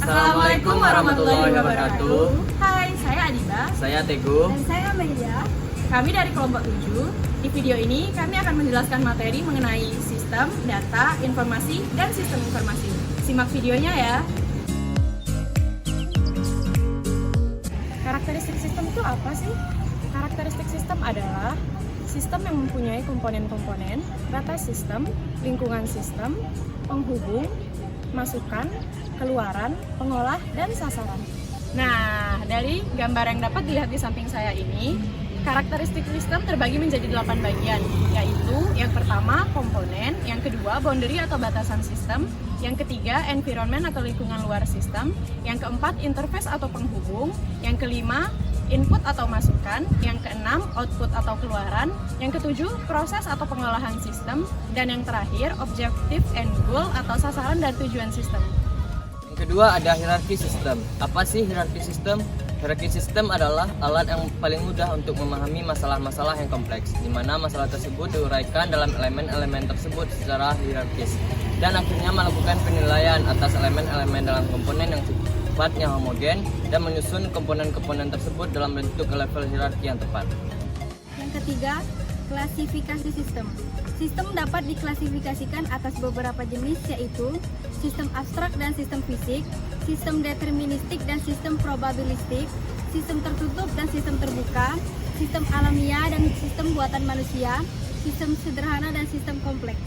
Assalamualaikum warahmatullahi wabarakatuh. Hai, saya Adiba. Saya Teguh. Dan saya Amelia. Kami dari kelompok 7. Di video ini kami akan menjelaskan materi mengenai sistem, data, informasi, dan sistem informasi. Simak videonya ya. Karakteristik sistem itu apa sih? Karakteristik sistem adalah sistem yang mempunyai komponen-komponen, data sistem, lingkungan sistem, penghubung, masukan, keluaran, pengolah, dan sasaran. Nah, dari gambar yang dapat dilihat di samping saya ini, karakteristik sistem terbagi menjadi 8 bagian, yaitu yang pertama komponen, yang kedua boundary atau batasan sistem, yang ketiga environment atau lingkungan luar sistem, yang keempat interface atau penghubung, yang kelima input atau masukan, yang keenam output atau keluaran, yang ketujuh proses atau pengolahan sistem, dan yang terakhir objective and goal atau sasaran dan tujuan sistem. Yang kedua ada hierarki sistem. Apa sih hierarki sistem? Hierarki sistem adalah alat yang paling mudah untuk memahami masalah-masalah yang kompleks, di mana masalah tersebut diuraikan dalam elemen-elemen tersebut secara hierarkis, dan akhirnya melakukan penilaian atas elemen-elemen dalam komponen yang sifatnya homogen dan menyusun komponen-komponen tersebut dalam bentuk level hierarki yang tepat. Yang ketiga, klasifikasi sistem. Sistem dapat diklasifikasikan atas beberapa jenis, yaitu sistem abstrak dan sistem fisik, sistem deterministik dan sistem probabilistik, sistem tertutup dan sistem terbuka, sistem alamiah dan sistem buatan manusia, sistem sederhana dan sistem kompleks.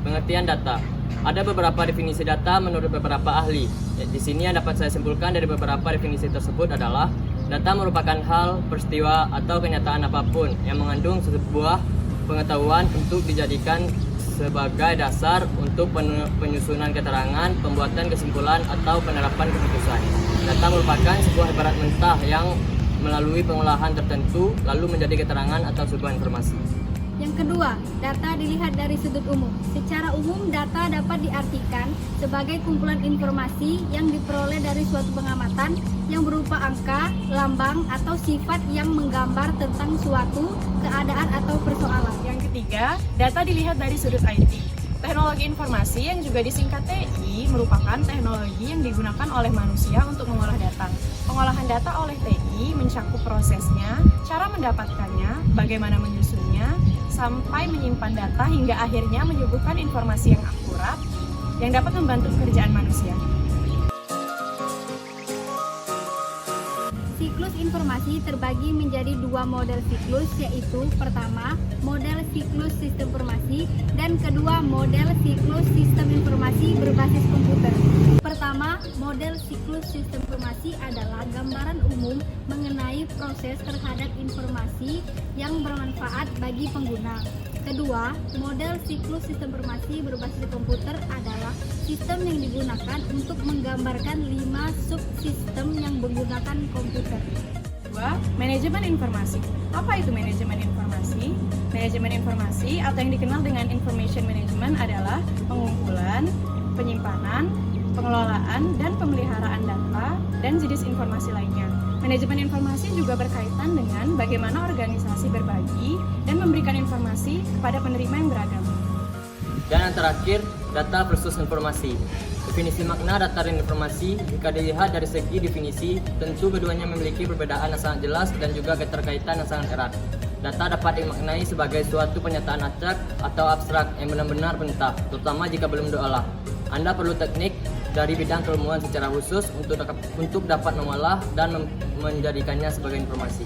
Pengertian data. Ada beberapa definisi data menurut beberapa ahli. Di sini yang dapat saya simpulkan dari beberapa definisi tersebut adalah data merupakan hal, peristiwa, atau kenyataan apapun yang mengandung sebuah pengetahuan untuk dijadikan sebagai dasar untuk penyusunan keterangan, pembuatan kesimpulan, atau penerapan keputusan. Data merupakan sebuah ibarat mentah yang melalui pengolahan tertentu lalu menjadi keterangan atau sebuah informasi. Yang kedua, data dilihat dari sudut umum. Secara umum, data dapat diartikan sebagai kumpulan informasi yang diperoleh dari suatu pengamatan yang berupa angka, lambang, atau sifat yang menggambar tentang suatu keadaan atau persoalan. Yang ketiga, data dilihat dari sudut IT. Teknologi informasi yang juga disingkat TI merupakan teknologi yang digunakan oleh manusia untuk mengolah data. Pengolahan data oleh TI mencakup prosesnya, cara mendapatkannya, bagaimana menyusunnya, sampai menyimpan data hingga akhirnya menyuguhkan informasi yang akurat yang dapat membantu pekerjaan manusia. Siklus informasi terbagi menjadi dua model siklus, yaitu pertama, model siklus sistem informasi, dan kedua, model siklus sistem informasi berbasis komputer. Pertama, model siklus sistem informasi adalah gambaran umum mengenai proses terhadap informasi yang bermanfaat bagi pengguna. Kedua, model siklus sistem informasi berbasis komputer adalah sistem yang digunakan untuk menggambarkan 5 subsistem yang menggunakan komputer. Kedua, manajemen informasi. Apa itu manajemen informasi? Manajemen informasi atau yang dikenal dengan information management adalah pengumpulan, penyimpanan, pengelolaan, dan pemeliharaan data dan jenis informasi lainnya. Manajemen informasi juga berkaitan dengan bagaimana organisasi berbagi dan memberikan informasi kepada penerima yang beragam. Dan yang terakhir, data versus informasi. Definisi makna data dan informasi, jika dilihat dari segi definisi, tentu keduanya memiliki perbedaan yang sangat jelas dan juga keterkaitan yang sangat erat. Data dapat dimaknai sebagai suatu pernyataan acak atau abstrak yang benar-benar mentah, terutama jika belum diolah. Anda perlu teknik dari bidang keilmuan secara khusus untuk dapat mengolah dan menjadikannya sebagai informasi.